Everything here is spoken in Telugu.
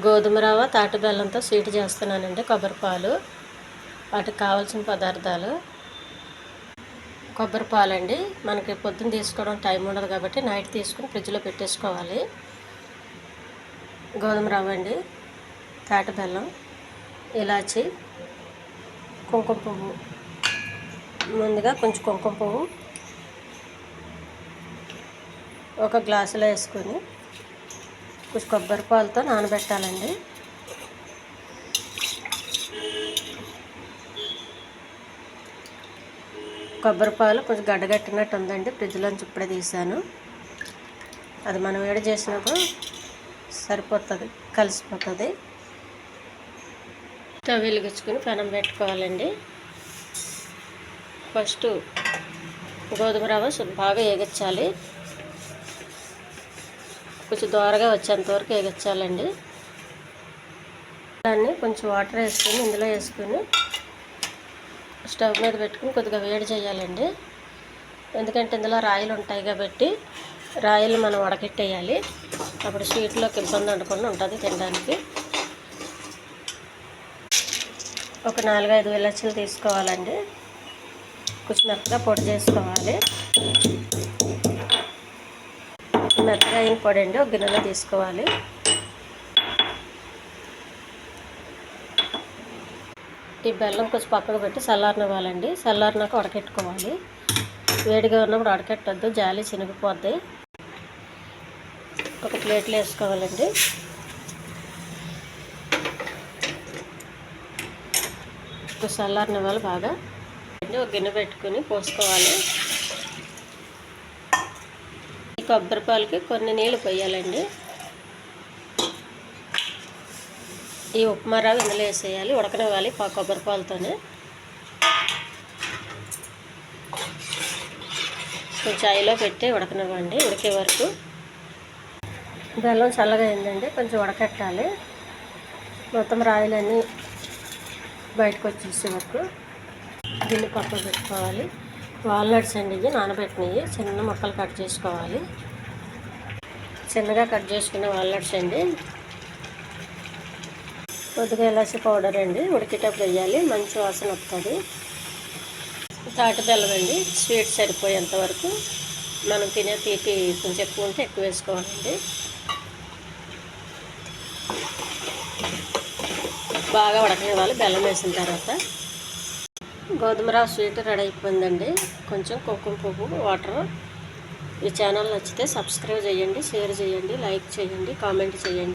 గోధుమ రవ్వ తాటి బెల్లంతో స్వీట్ చేస్తున్నానండి. కొబ్బరి పాలు, వాటికి కావాల్సిన పదార్థాలు కొబ్బరి పాలండి. మనకి పొద్దున్న తీసుకోవడం టైం ఉండదు కాబట్టి నైట్ తీసుకుని ఫ్రిడ్జ్లో పెట్టేసుకోవాలి. గోధుమ రవ్వ అండి, తాటి బెల్లం, ఇలాచి, కుంకుమ పువ్వు. ముందుగా కొంచెం కుంకుమ పువ్వు ఒక గ్లాసులో వేసుకొని కొంచెం కొబ్బరి పాలతో నానబెట్టాలండి. కొబ్బరి పాలు కొంచెం గడ్డగట్టినట్టు ఉందండి, ఫ్రిడ్జ్లోంచి ఇప్పుడే తీసాను. అది మనం వేడి చేసినప్పుడు సరిపోతుంది, కలిసిపోతుంది. స్టవ్ వెలిగించుకొని పెనం పెట్టుకోవాలండి. ఫస్ట్ గోధుమ రవ్వ బాగా వేగించాలి, కొంచెం దోరగా వచ్చేంతవరకు వేగించాలండి. దాన్ని కొంచెం వాటర్ వేసుకొని ఇందులో వేసుకొని స్టవ్ మీద పెట్టుకుని కొద్దిగా వేడి చేయాలండి. ఎందుకంటే ఇందులో రాయిలు ఉంటాయి కాబట్టి రాయిలు మనం వడకెట్టేయాలి. అప్పుడు స్వీట్లోకి ఇబ్బంది ఉండకుండా ఉంటుంది తినడానికి. ఒక 4-5 ఇలాచీలు తీసుకోవాలండి, కొంచెం మెత్తగా పొడి చేసుకోవాలి. మెత్తగా అయిన పొడి అండి ఒక గిన్నెలో తీసుకోవాలి. ఈ బెల్లం కొంచెం పక్కకు పెట్టి చల్లారనివ్వాలండి. చల్లారినాక వడకెట్టుకోవాలి. వేడిగా ఉన్నప్పుడు వడకెట్టద్దు, జాలి చినిగిపోద్ది. ఒక ప్లేట్లో వేసుకోవాలండి. చల్లారనివ్వాలి బాగా. ఒక గిన్నె పెట్టుకుని పోసుకోవాలి. ఈ కొబ్బరి పాలకి కొన్ని నీళ్ళు పోయాలండి. ఈ ఉప్మా రవ్వ ఇందులో వేసేయాలి, ఉడకనివ్వాలి కొబ్బరి పాలతోనే. కొంచెం ఆయిల్లో పెట్టి ఉడకనివ్వండి, ఉడికే వరకు. బెల్లం చల్లగా అయిందండి, కొంచెం ఉడకెట్టాలి. మొత్తం రాయిలన్నీ బయటకు వచ్చేసే వరకు దీన్ని పక్కన పెట్టుకోవాలి. వాల్నట్స్ అండి, ఇవి నానబెట్టినవి చిన్న ముక్కలు కట్ చేసుకోవాలి. చిన్నగా కట్ చేసుకున్న వాల్నట్స్ అండి. కొద్దిగా ఇలాచి పౌడర్ అండి, ఉడికేటప్పుడు వేయాలి, మంచి వాసన వస్తుంది. తాటి బెల్లం అండి, స్వీట్ సరిపోయేంత వరకు. మనం తినే తీపి కొంచెం ఎక్కువ ఉంటే ఎక్కువ వేసుకోవాలండి. బాగా ఉడకనివ్వాలి బెల్లం వేసిన తర్వాత. గోధుమ రవ్వ స్వీట్ రెడీ అయిపోయిందండి. కొంచెం కుంకుమ పువ్వు, వాటర్. ఈ ఛానల్ నచ్చితే సబ్స్క్రైబ్ చేయండి, షేర్ చేయండి, లైక్ చేయండి, కామెంట్ చేయండి.